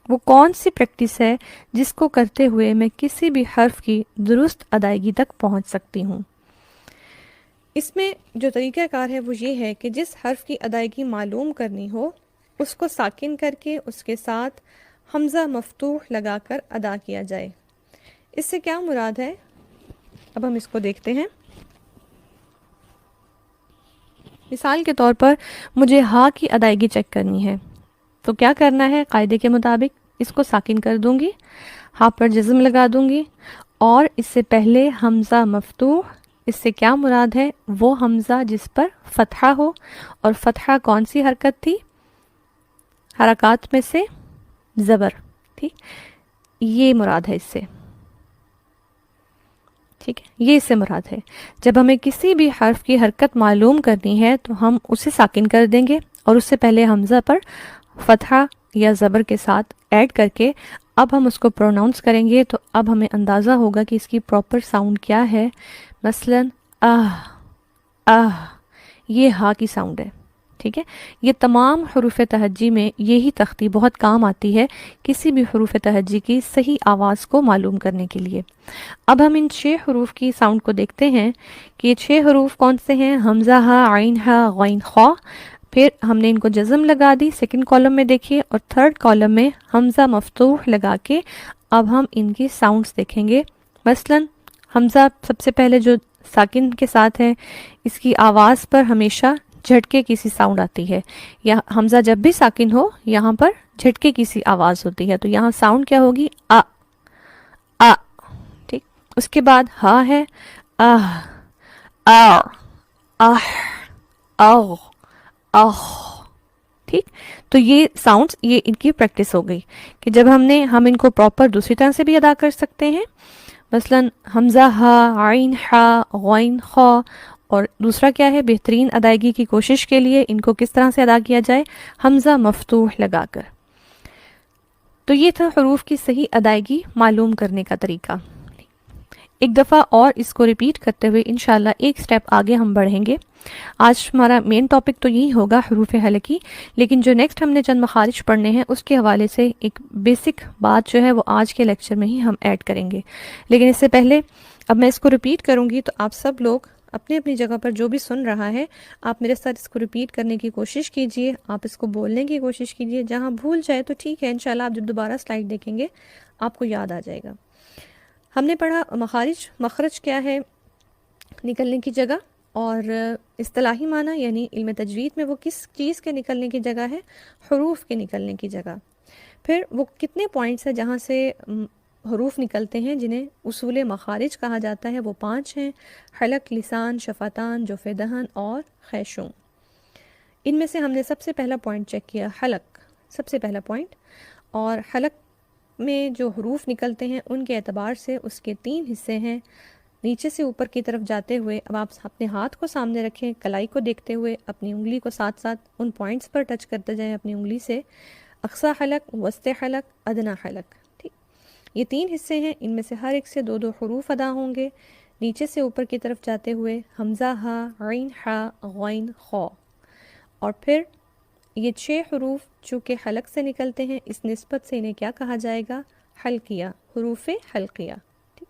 وہ کون سی پریکٹس ہے جس کو کرتے ہوئے میں کسی بھی حرف کی درست ادائیگی تک پہنچ سکتی ہوں. اس میں جو طریقہ کار ہے وہ یہ ہے کہ جس حرف کی ادائیگی معلوم کرنی ہو اس کو ساکن کر کے اس کے ساتھ حمزہ مفتوح لگا کر ادا کیا جائے. اس سے کیا مراد ہے؟ اب ہم اس کو دیکھتے ہیں. مثال کے طور پر مجھے ہا کی ادائیگی چیک کرنی ہے، تو کیا کرنا ہے؟ قاعدے کے مطابق اس کو ساکن کر دوں گی، ہا پر جزم لگا دوں گی، اور اس سے پہلے حمزہ مفتوح. اس سے کیا مراد ہے؟ وہ حمزہ جس پر فتحہ ہو، اور فتحہ کون سی حرکت تھی؟ حرکات میں سے زبر. ٹھیک، یہ مراد ہے اس سے. ٹھیک ہے، یہ اس سے مراد ہے. جب ہمیں کسی بھی حرف کی حرکت معلوم کرنی ہے تو ہم اسے ساکن کر دیں گے، اور اس سے پہلے حمزہ پر فتحہ یا زبر کے ساتھ ایڈ کر کے اب ہم اس کو پروناؤنس کریں گے، تو اب ہمیں اندازہ ہوگا کہ اس کی پراپر ساؤنڈ کیا ہے. مثلا یہ ہا کی ساؤنڈ ہے. ٹھیک ہے، یہ تمام حروف تہجی میں یہی تختی بہت کام آتی ہے کسی بھی حروف تہجی کی صحیح آواز کو معلوم کرنے کے لیے. اب ہم ان 6 حروف کی ساؤنڈ کو دیکھتے ہیں کہ یہ 6 حروف کون سے ہیں؟ حمزہ ہا، عین ہا، غین خا. پھر ہم نے ان کو جزم لگا دی سیکنڈ کالم میں دیکھیے، اور تھرڈ کالم میں حمزہ مفتوح لگا کے اب ہم ان کی ساؤنڈز دیکھیں گے. مثلا حمزہ سب سے پہلے جو ساکن کے ساتھ ہے، اس کی آواز پر ہمیشہ جھٹکے کی سی ساؤنڈ آتی ہے، یا حمزہ جب بھی ساکن ہو یہاں پر جھٹکے کی سی آواز ہوتی ہے، تو یہاں ساؤنڈ کیا ہوگی؟ آ آ. ٹھیک، اس کے بعد ہا ہے، آہ آ آہ آغ آہ. ٹھیک، تو یہ ساؤنڈز، یہ ان کی پریکٹس ہو گئی کہ جب ہم ان کو پراپر دوسری طرح سے بھی ادا کر سکتے ہیں. مثلا حمزہ ہا، عین ہا، غین خا. اور دوسرا کیا ہے، بہترین ادائیگی کی کوشش کے لیے ان کو کس طرح سے ادا کیا جائے؟ حمزہ مفتوح لگا کر. تو یہ تھا حروف کی صحیح ادائیگی معلوم کرنے کا طریقہ. ایک دفعہ اور اس کو ریپیٹ کرتے ہوئے انشاءاللہ ایک سٹیپ آگے ہم بڑھیں گے. آج ہمارا مین ٹاپک تو یہی ہوگا حروف حلقی، لیکن جو نیکسٹ ہم نے چند مخارج پڑھنے ہیں اس کے حوالے سے ایک بیسک بات جو ہے وہ آج کے لیکچر میں ہی ہم ایڈ کریں گے. لیکن اس سے پہلے اب میں اس کو ریپیٹ کروں گی، تو آپ سب لوگ اپنی اپنی جگہ پر جو بھی سن رہا ہے، آپ میرے ساتھ اس کو ریپیٹ کرنے کی کوشش کیجئے، آپ اس کو بولنے کی کوشش کیجئے. جہاں بھول جائے تو ٹھیک ہے، انشاءاللہ آپ جب دوبارہ سلائیڈ دیکھیں گے آپ کو یاد آ جائے گا. ہم نے پڑھا مخرج کیا ہے، نکلنے کی جگہ، اور اصطلاحی معنی یعنی علم تجوید میں وہ کس چیز کے نکلنے کی جگہ ہے؟ حروف کے نکلنے کی جگہ. پھر وہ کتنے پوائنٹس ہیں جہاں سے حروف نکلتے ہیں جنہیں اصول مخارج کہا جاتا ہے؟ وہ 5 ہیں: حلق، لسان، شفتان، جوف دہن اور خیشوم. ان میں سے ہم نے سب سے پہلا پوائنٹ چیک کیا، حلق، سب سے پہلا پوائنٹ. اور حلق میں جو حروف نکلتے ہیں ان کے اعتبار سے اس کے 3 حصے ہیں. نیچے سے اوپر کی طرف جاتے ہوئے اب آپ اپنے ہاتھ کو سامنے رکھیں، کلائی کو دیکھتے ہوئے اپنی انگلی کو ساتھ ساتھ ان پوائنٹس پر ٹچ کرتے جائیں اپنی انگلی سے. اقصی حلق، وسط حلق، ادنا حلق. ٹھیک، یہ 3 حصے ہیں، ان میں سے ہر ایک سے 2 حروف ادا ہوں گے. نیچے سے اوپر کی طرف جاتے ہوئے حمزہ ہا، عین ہا، غین خا. اور پھر یہ 6 حروف چونکہ حلق سے نکلتے ہیں، اس نسبت سے انہیں کیا کہا جائے گا؟ حلقیہ، حروف حلقیہ. ٹھیک،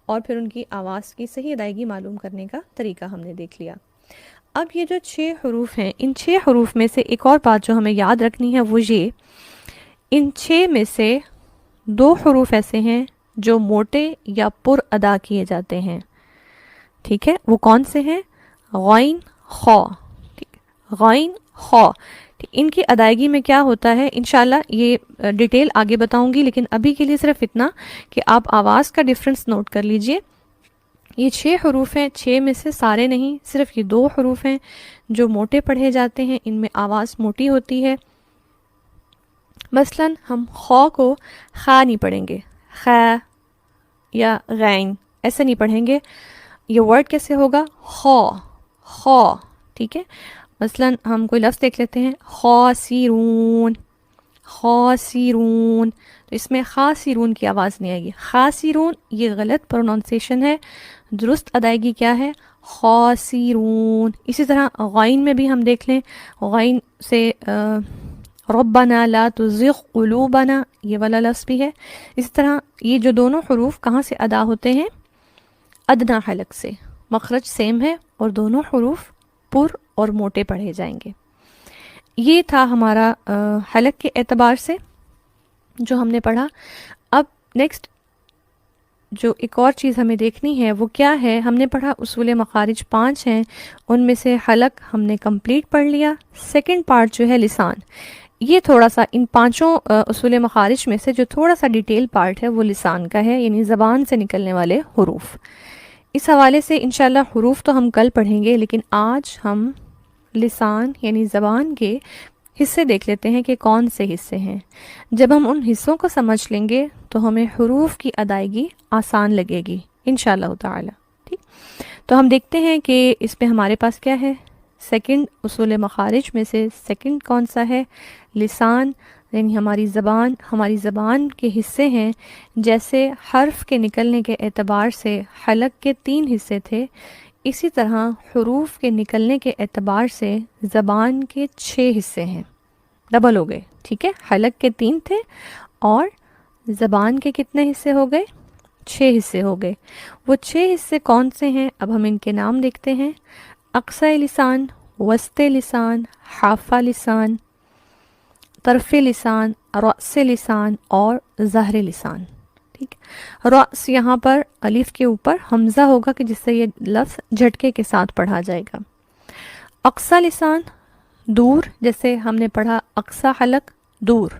اور پھر ان کی آواز کی صحیح ادائیگی معلوم کرنے کا طریقہ ہم نے دیکھ لیا. اب یہ جو 6 حروف ہیں، ان 6 حروف میں سے ایک اور بات جو ہمیں یاد رکھنی ہے وہ یہ، ان 6 میں سے 2 حروف ایسے ہیں جو موٹے یا پر ادا کیے جاتے ہیں. ٹھیک ہے، وہ کون سے ہیں؟ غین خا. غین خا. ان کی ادائیگی میں کیا ہوتا ہے انشاءاللہ یہ ڈیٹیل آگے بتاؤں گی، لیکن ابھی کے لیے صرف اتنا کہ آپ آواز کا ڈیفرنس نوٹ کر لیجئے. یہ 6 حروف ہیں، 6 میں سے سارے نہیں، صرف یہ 2 حروف ہیں جو موٹے پڑھے جاتے ہیں، ان میں آواز موٹی ہوتی ہے. مثلا ہم خا کو خا نہیں پڑھیں گے، خا یا غین ایسے نہیں پڑھیں گے. یہ ورڈ کیسے ہوگا؟ خا خا. ٹھیک ہے، مثلا ہم کوئی لفظ دیکھ لیتے ہیں، خاسرون، خاسرون، تو اس میں خاسرون کی آواز نہیں آئے گی. خاسرون یہ غلط پروننسیشن ہے، درست ادائیگی کیا ہے؟ خاسرون. اسی طرح غین میں بھی ہم دیکھ لیں، غین سے ربنا لا تزغ قلوبنا یہ والا لفظ بھی ہے. اس طرح یہ جو دونوں حروف کہاں سے ادا ہوتے ہیں؟ ادنا حلق سے. مخرج سیم ہے اور دونوں حروف پر اور موٹے پڑھے جائیں گے. یہ تھا ہمارا حلق کے اعتبار سے جو ہم نے پڑھا. اب نیکسٹ جو ایک اور چیز ہمیں دیکھنی ہے وہ کیا ہے؟ ہم نے پڑھا اصول مخارج 5 ہیں، ان میں سے حلق ہم نے کمپلیٹ پڑھ لیا. سیکنڈ پارٹ جو ہے لسان، یہ تھوڑا سا ان 5 اصول مخارج میں سے جو تھوڑا سا ڈیٹیل پارٹ ہے وہ لسان کا ہے، یعنی زبان سے نکلنے والے حروف. اس حوالے سے انشاءاللہ حروف تو ہم کل پڑھیں گے، لیکن آج ہم لسان یعنی زبان کے حصے دیکھ لیتے ہیں کہ کون سے حصے ہیں. جب ہم ان حصوں کو سمجھ لیں گے تو ہمیں حروف کی ادائیگی آسان لگے گی انشاءاللہ تعالی. ٹھیک، تو ہم دیکھتے ہیں کہ اس میں ہمارے پاس کیا ہے. سیکنڈ اصول مخارج میں سے سیکنڈ کون سا ہے؟ لسان، یعنی ہماری زبان کے حصے ہیں. جیسے حرف کے نکلنے کے اعتبار سے حلق کے 3 حصے تھے، اسی طرح حروف کے نکلنے کے اعتبار سے زبان کے 6 حصے ہیں، ڈبل ہو گئے. ٹھیک ہے، حلق کے 3 تھے اور زبان کے کتنے حصے ہو گئے؟ 6 حصے ہو گئے. وہ 6 حصے کون سے ہیں؟ اب ہم ان کے نام دیکھتے ہیں. اقصی لسان، وسط لسان، حافہ لسان، طرف لسان، رأس لسان اور ظہر لسان. ٹھیک، رأس یہاں پر الف کے اوپر حمزہ ہوگا کہ جس سے یہ لفظ جھٹکے کے ساتھ پڑھا جائے گا. اقصی لسان دور، جیسے ہم نے پڑھا اقصی حلق دور،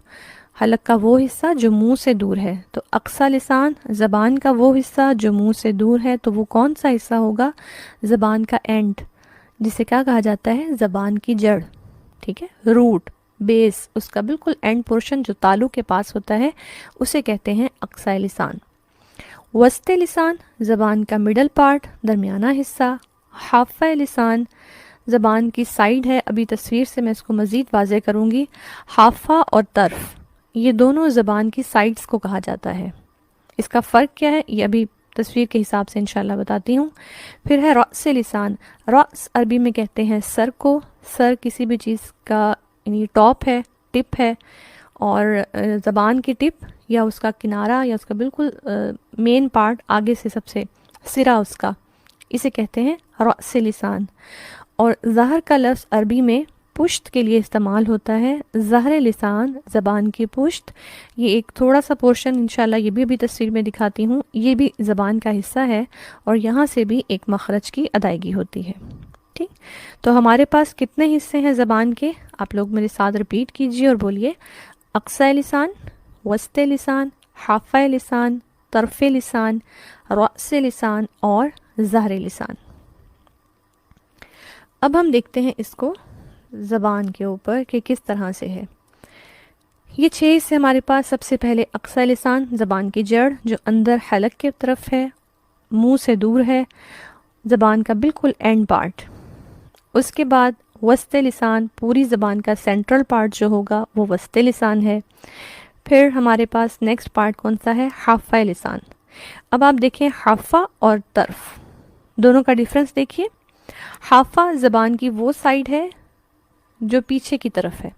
حلق کا وہ حصہ جو منہ سے دور ہے. تو اقصی لسان زبان کا وہ حصہ جو منہ سے دور ہے، تو وہ کون سا حصہ ہوگا؟ زبان کا اینڈ، جسے کیا کہا جاتا ہے؟ زبان کی جڑ. ٹھیک ہے، روٹ، بیس، اس کا بالکل اینڈ پورشن جو تالو کے پاس ہوتا ہے اسے کہتے ہیں اقصی لسان. وسط لسان زبان کا مڈل پارٹ، درمیانہ حصہ. حافہ لسان زبان کی سائیڈ ہے، ابھی تصویر سے میں اس کو مزید واضح کروں گی. حافہ اور طرف یہ دونوں زبان کی سائیڈز کو کہا جاتا ہے. اس کا فرق کیا ہے یہ ابھی تصویر کے حساب سے انشاءاللہ بتاتی ہوں. پھر ہے رأس لسان. رأس عربی میں کہتے ہیں سر کو. سر کسی بھی چیز کا یعنی ٹاپ ہے، ٹپ ہے، اور زبان کی ٹپ یا اس کا کنارہ یا اس کا بالکل مین پارٹ آگے سے سب سے سرا اس کا، اسے کہتے ہیں رأس لسان. اور ظہر کا لفظ عربی میں پشت کے لیے استعمال ہوتا ہے. ظہر لسان زبان کی پشت، یہ ایک تھوڑا سا پورشن انشاءاللہ یہ بھی ابھی تصویر میں دکھاتی ہوں، یہ بھی زبان کا حصہ ہے اور یہاں سے بھی ایک مخرج کی ادائیگی ہوتی ہے. ٹھیک، تو ہمارے پاس کتنے حصے ہیں زبان کے؟ آپ لوگ میرے ساتھ ریپیٹ کیجئے اور بولیے: اقصی لسان، وسط لسان، حافہ لسان، طرف لسان، رأس لسان اور ظہر لسان. اب ہم دیکھتے ہیں اس کو زبان کے اوپر کہ کس طرح سے ہے. یہ 6 حصے ہمارے پاس. سب سے پہلے اقصی لسان زبان کی جڑ جو اندر حلق کی طرف ہے، منہ سے دور ہے، زبان کا بالکل اینڈ پارٹ. اس کے بعد وسط لسان، پوری زبان کا سینٹرل پارٹ جو ہوگا وہ وسط لسان ہے. پھر ہمارے پاس نیکسٹ پارٹ کون سا ہے؟ حافہ لسان. اب آپ دیکھیں حافہ اور طرف دونوں کا ڈیفرنس دیکھیے. حافہ زبان کی وہ سائیڈ ہے جو پیچھے کی طرف ہے،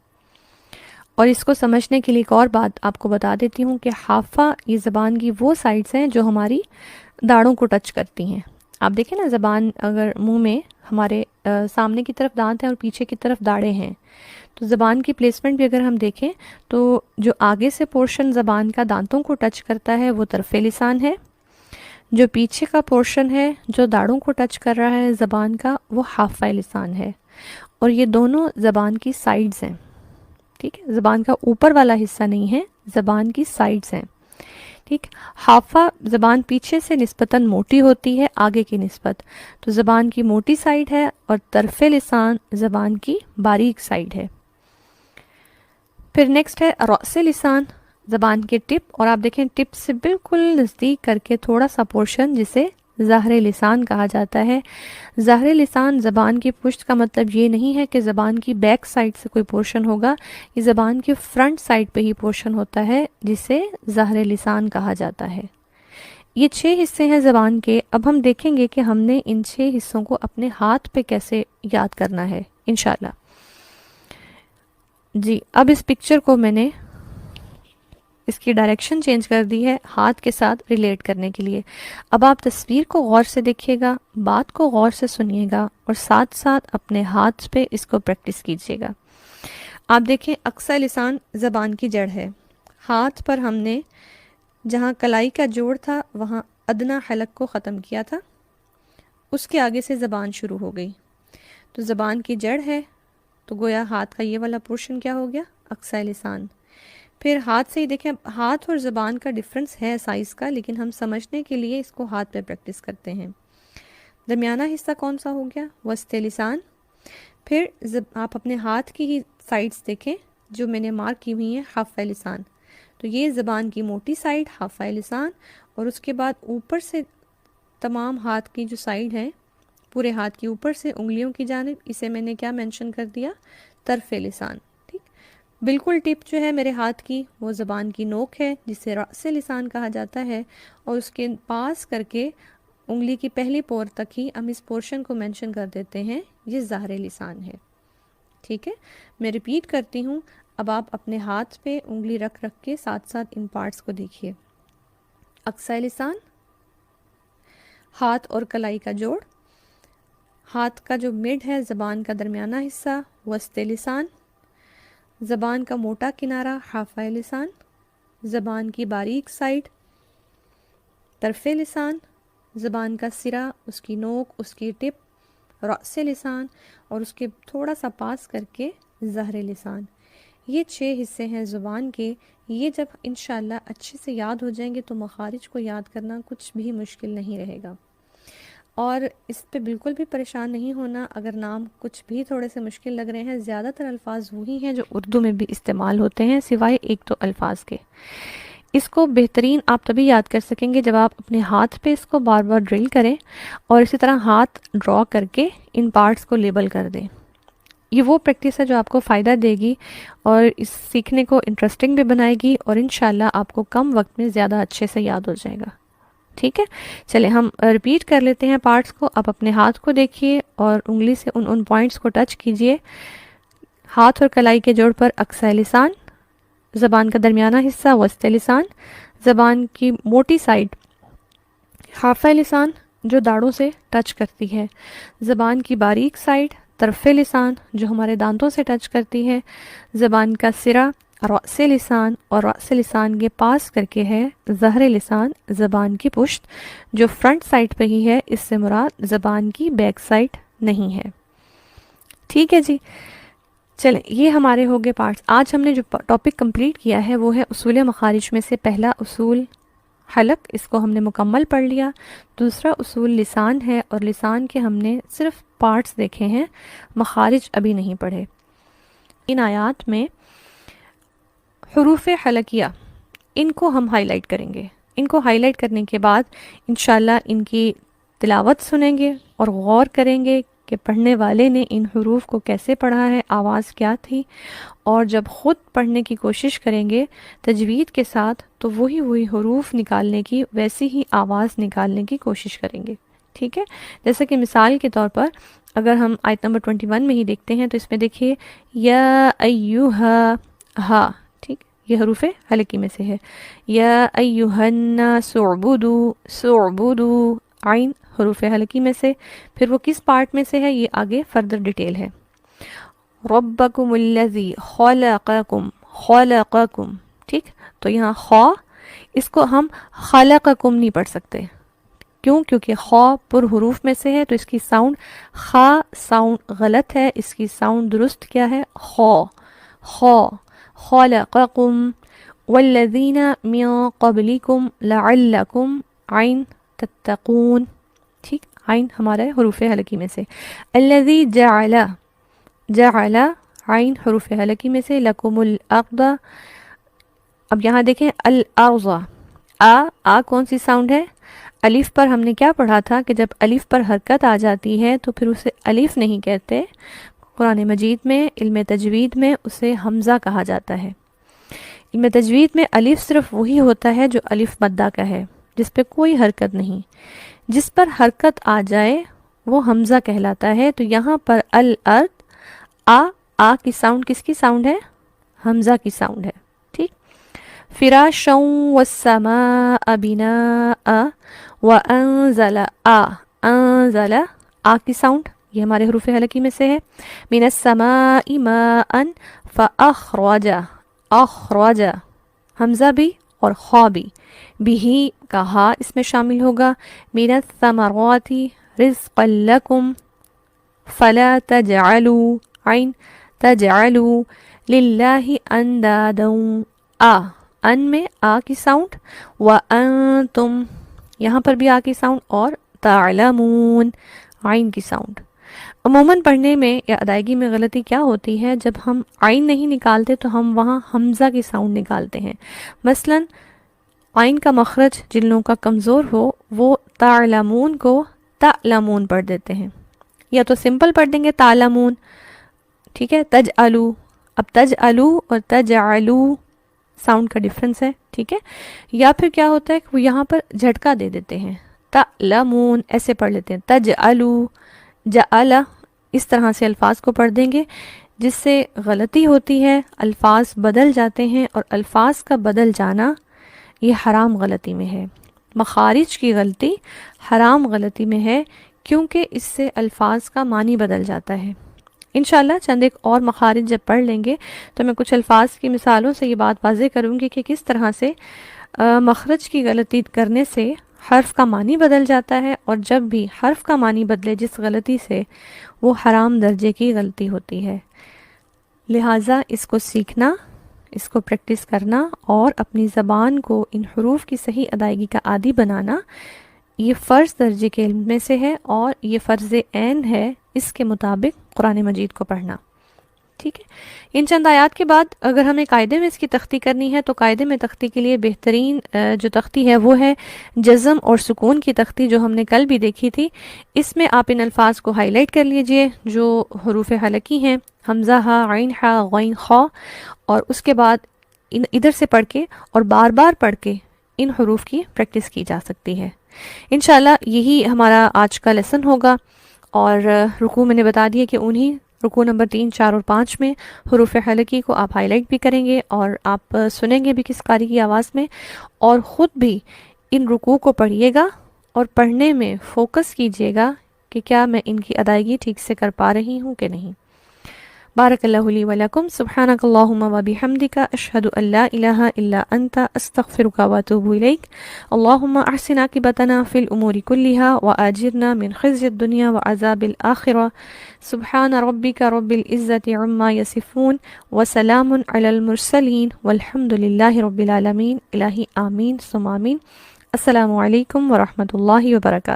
اور اس کو سمجھنے کے لیے ایک اور بات آپ کو بتا دیتی ہوں کہ حافہ یہ زبان کی وہ سائیڈز ہیں جو ہماری داڑھوں کو ٹچ کرتی ہیں. آپ دیکھیں نا، زبان اگر منہ میں ہمارے سامنے کی طرف دانت ہیں اور پیچھے کی طرف داڑھیں ہیں، تو زبان کی پلیسمنٹ بھی اگر ہم دیکھیں تو جو آگے سے پورشن زبان کا دانتوں کو ٹچ کرتا ہے وہ طرف لسان ہے، جو پیچھے کا پورشن ہے جو داڑھوں کو ٹچ کر رہا ہے زبان کا وہ حافہ لسان ہے. اور یہ دونوں زبان کی سائیڈز ہیں. ٹھیک ہے، زبان کا اوپر والا حصہ نہیں ہے، زبان کی سائیڈز ہیں. ٹھیک، حافہ زبان پیچھے سے نسبتاً موٹی ہوتی ہے آگے کی نسبت، تو زبان کی موٹی سائیڈ ہے، اور طرف لسان زبان کی باریک سائیڈ ہے. پھر نیکسٹ ہے رأس لسان، زبان کے ٹپ، اور آپ دیکھیں ٹپ سے بالکل نزدیک کر کے تھوڑا سا پورشن جسے ظہر لسان کہا جاتا ہے. ظہر لسان زبان کی پشت کا مطلب یہ نہیں ہے کہ زبان کی بیک سائڈ سے کوئی پورشن ہوگا، یہ زبان کی فرنٹ سائڈ پہ ہی پورشن ہوتا ہے جسے ظہر لسان کہا جاتا ہے. یہ 6 حصے ہیں زبان کے. اب ہم دیکھیں گے کہ ہم نے ان 6 حصوں کو اپنے ہاتھ پہ کیسے یاد کرنا ہے انشاءاللہ. جی، اب اس پکچر کو میں نے اس کی ڈائریکشن چینج کر دی ہے ہاتھ کے ساتھ ریلیٹ کرنے کے لیے. اب آپ تصویر کو غور سے دیکھیے گا، بات کو غور سے سنیے گا، اور ساتھ ساتھ اپنے ہاتھ پہ اس کو پریکٹس کیجیے گا. آپ دیکھیں اقصی لسان زبان کی جڑ ہے. ہاتھ پر ہم نے جہاں کلائی کا جوڑ تھا وہاں ادنا حلق کو ختم کیا تھا، اس کے آگے سے زبان شروع ہو گئی، تو زبان کی جڑ ہے، تو گویا ہاتھ کا یہ والا پورشن کیا ہو گیا؟ اقصی لسان. پھر ہاتھ سے ہی دیکھیں، ہاتھ اور زبان کا ڈفرنس ہے سائز کا، لیکن ہم سمجھنے کے لیے اس کو ہاتھ پہ پریکٹس کرتے ہیں. درمیانہ حصہ کون سا ہو گیا؟ وسط لسان. پھر آپ اپنے ہاتھ کی ہی سائڈز دیکھیں جو میں نے مارک کی ہوئی ہیں، حافہ لسان. تو یہ زبان کی موٹی سائڈ حافہ لسان، اور اس کے بعد اوپر سے تمام ہاتھ کی جو سائڈ ہے پورے ہاتھ کی اوپر سے انگلیوں کی جانب، اسے میں نے کیا مینشن کر دیا؟ طرف لسان. بالکل ٹپ جو ہے میرے ہاتھ کی وہ زبان کی نوک ہے جسے رأس لسان کہا جاتا ہے، اور اس کے پاس کر کے انگلی کی پہلی پور تک ہی ہم اس پورشن کو مینشن کر دیتے ہیں، یہ ظاہر لسان ہے. ٹھیک ہے، میں ریپیٹ کرتی ہوں. اب آپ اپنے ہاتھ پہ انگلی رکھ کے ساتھ ساتھ ان پارٹس کو دیکھیے. اقصی لسان، ہاتھ اور کلائی کا جوڑ، ہاتھ کا جو مڈ ہے زبان کا درمیانہ حصہ وسط لسان، زبان کا موٹا کنارہ حافہ لسان، زبان کی باریک سائڈ طرف لسان، زبان کا سرا، اس کی نوک، اس کی ٹپ رأس لسان، اور اس کے تھوڑا سا پاس کر کے ظہر لسان۔ یہ 6 حصے ہیں زبان کے۔ یہ جب انشاءاللہ اچھے سے یاد ہو جائیں گے تو مخارج کو یاد کرنا کچھ بھی مشکل نہیں رہے گا، اور اس پہ بالکل بھی پریشان نہیں ہونا اگر نام کچھ بھی تھوڑے سے مشکل لگ رہے ہیں۔ زیادہ تر الفاظ وہی ہیں جو اردو میں بھی استعمال ہوتے ہیں سوائے 1-2 الفاظ کے۔ اس کو بہترین آپ تبھی یاد کر سکیں گے جب آپ اپنے ہاتھ پہ اس کو بار بار ڈرل کریں اور اسی طرح ہاتھ ڈرا کر کے ان پارٹس کو لیبل کر دیں۔ یہ وہ پریکٹس ہے جو آپ کو فائدہ دے گی اور اس سیکھنے کو انٹرسٹنگ بھی بنائے گی، اور انشاءاللہ آپ کو کم وقت میں زیادہ اچھے سے یاد ہو جائے گا۔ ٹھیک ہے، چلیں ہم ریپیٹ کر لیتے ہیں پارٹس کو۔ آپ اپنے ہاتھ کو دیکھیے اور انگلی سے ان پوائنٹس کو ٹچ کیجئے۔ ہاتھ اور کلائی کے جوڑ پر اقصی لسان، زبان کا درمیانہ حصہ وسط لسان، زبان کی موٹی سائڈ حافہ لسان جو داڑھوں سے ٹچ کرتی ہے، زبان کی باریک سائڈ طرف لسان جو ہمارے دانتوں سے ٹچ کرتی ہے، زبان کا سرا رأس لسان، اور رأس لسان کے پاس کر کے ہے ظہر لسان، زبان کی پشت جو فرنٹ سائڈ پہ ہی ہے، اس سے مراد زبان کی بیک سائڈ نہیں ہے۔ ٹھیک ہے جی، چلیں یہ ہمارے ہو گئے پارٹس۔ آج ہم نے جو ٹاپک کمپلیٹ کیا ہے وہ ہے اصول مخارج میں سے پہلا اصول حلق، اس کو ہم نے مکمل پڑھ لیا۔ دوسرا اصول لسان ہے، اور لسان کے ہم نے صرف پارٹس دیکھے ہیں، مخارج ابھی نہیں پڑھے۔ ان آیات میں حروف حلقیہ ان کو ہم ہائی لائٹ کریں گے۔ ان کو ہائی لائٹ کرنے کے بعد انشاءاللہ ان کی تلاوت سنیں گے اور غور کریں گے کہ پڑھنے والے نے ان حروف کو کیسے پڑھا ہے، آواز کیا تھی، اور جب خود پڑھنے کی کوشش کریں گے تجوید کے ساتھ تو وہی حروف نکالنے کی، ویسی ہی آواز نکالنے کی کوشش کریں گے۔ ٹھیک ہے، جیسے کہ مثال کے طور پر اگر ہم آیت نمبر 21 میں ہی دیکھتے ہیں تو اس میں دیکھیے یا ایہا ہا، ٹھیک، یہ حروف حلقی میں سے ہے۔ یا ایہا الناس اعبدوا، سعبدوا، عین حروف حلقی میں سے۔ پھر وہ کس پارٹ میں سے ہے یہ آگے فردر ڈیٹیل ہے۔ ربکم الذی خلقکم، خلقکم، ٹھیک، تو یہاں خا، اس کو ہم خلقکم نہیں پڑھ سکتے، کیوں؟ کیونکہ خا پر حروف میں سے ہے تو اس کی ساؤنڈ خا ساؤنڈ غلط ہے، اس کی ساؤنڈ درست کیا ہے؟ خا، خا، خلقکم والذین من قبلکم لعلکم، عین تتقون، ٹھیک، عین ہمارے حروف حلقی میں سے۔ الذی جعل، جعل عین حروف حلقی میں سے، لکم الارض، اب یہاں دیکھیں الارض، آ کون سی ساؤنڈ ہے؟ الف پر ہم نے کیا پڑھا تھا کہ جب الف پر حرکت آ جاتی ہے تو پھر اسے الف نہیں کہتے، قرآن مجید میں علم تجوید میں اسے حمزہ کہا جاتا ہے۔ علم تجوید میں الف صرف وہی ہوتا ہے جو الف مدہ کا ہے، جس پہ کوئی حرکت نہیں، جس پر حرکت آ جائے وہ حمزہ کہلاتا ہے۔ تو یہاں پر الارض، آ کی ساؤنڈ کس کی ساؤنڈ ہے؟ حمزہ کی ساؤنڈ ہے، ٹھیک۔ فراشا والسماء بناء وانزل، انزل، آ کی ساؤنڈ یہ ہمارے حروف حلقی میں سے ہے۔ من السماء ماء فاخرج، اخرج، حمزہ بھی اور خا بھی، بھی کا ہا اس میں شامل ہوگا۔ من الثمرات رزقا لکم فلا تجعلوا، عین تجعلوا للہ اندادا، ان میں آ کی ساؤنڈ، وانتم یہاں پر بھی آ کی ساؤنڈ، اور تعلمون عین کی ساؤنڈ۔ عموماً پڑھنے میں یا ادائیگی میں غلطی کیا ہوتی ہے؟ جب ہم عین نہیں نکالتے تو ہم وہاں حمزہ کی ساؤنڈ نکالتے ہیں۔ مثلاً عین کا مخرج جن لوگوں کا کمزور ہو وہ تعلمون کو تعلمون پڑھ دیتے ہیں، یا تو سمپل پڑھ دیں گے تعلمون، ٹھیک ہے، تجعلو، اب تجعلو اور تجعلو ساؤنڈ کا ڈیفرنس ہے، ٹھیک ہے، یا پھر کیا ہوتا ہے کہ وہ یہاں پر جھٹکا دے دیتے ہیں، تعلمون ایسے پڑھ لیتے ہیں، تجعلو، جعل، اس طرح سے الفاظ کو پڑھ دیں گے، جس سے غلطی ہوتی ہے، الفاظ بدل جاتے ہیں، اور الفاظ کا بدل جانا یہ حرام غلطی میں ہے۔ مخارج کی غلطی حرام غلطی میں ہے، کیونکہ اس سے الفاظ کا معنی بدل جاتا ہے۔ انشاءاللہ چند ایک اور مخارج جب پڑھ لیں گے تو میں کچھ الفاظ کی مثالوں سے یہ بات واضح کروں گی کہ کس طرح سے مخرج کی غلطی کرنے سے حرف کا معنی بدل جاتا ہے، اور جب بھی حرف کا معنی بدلے جس غلطی سے وہ حرام درجے کی غلطی ہوتی ہے۔ لہٰذا اس کو سیکھنا، اس کو پریکٹس کرنا اور اپنی زبان کو ان حروف کی صحیح ادائیگی کا عادی بنانا، یہ فرض درجے کے علم میں سے ہے، اور یہ فرض عین ہے اس کے مطابق قرآن مجید کو پڑھنا۔ ٹھیک ہے، ان چند آیات کے بعد اگر ہمیں قاعدے میں اس کی تختی کرنی ہے تو قاعدے میں تختی کے لیے بہترین جو تختی ہے وہ ہے جزم اور سکون کی تختی، جو ہم نے کل بھی دیکھی تھی۔ اس میں آپ ان الفاظ کو ہائی لائٹ کر لیجئے جو حروف حلقی ہیں، حمزہ ہا، عین ہا، غین خا، اور اس کے بعد ادھر سے پڑھ کے اور بار بار پڑھ کے ان حروف کی پریکٹس کی جا سکتی ہے۔ انشاءاللہ یہی ہمارا آج کا لیسن ہوگا، اور رکوع میں نے بتا دیا کہ انہی رکوع نمبر 3، 4 اور 5 میں حروف حلقی کو آپ ہائی لائٹ بھی کریں گے، اور آپ سنیں گے بھی کس قاری کی آواز میں، اور خود بھی ان رکوع کو پڑھیے گا اور پڑھنے میں فوکس کیجیے گا کہ کیا میں ان کی ادائیگی ٹھیک سے کر پا رہی ہوں کہ نہیں۔ بارک اللہ لی ولکم، سبحانک اللہم و بحمدک، اشہد ان لا الہ الا انت، استغفرک و اتوب الیک۔ اللہم احسن عاقبتنا فی الامور کلہا واجرنا من خزی الدنیا وعذاب الآخرہ۔ سبحان ربک رب العزت عما یصفون وسلام علی المرسلین والحمد للہ رب العالمین۔ الہی آمین ثم آمین۔ السلام علیکم ورحمۃ اللہ وبرکاتہ۔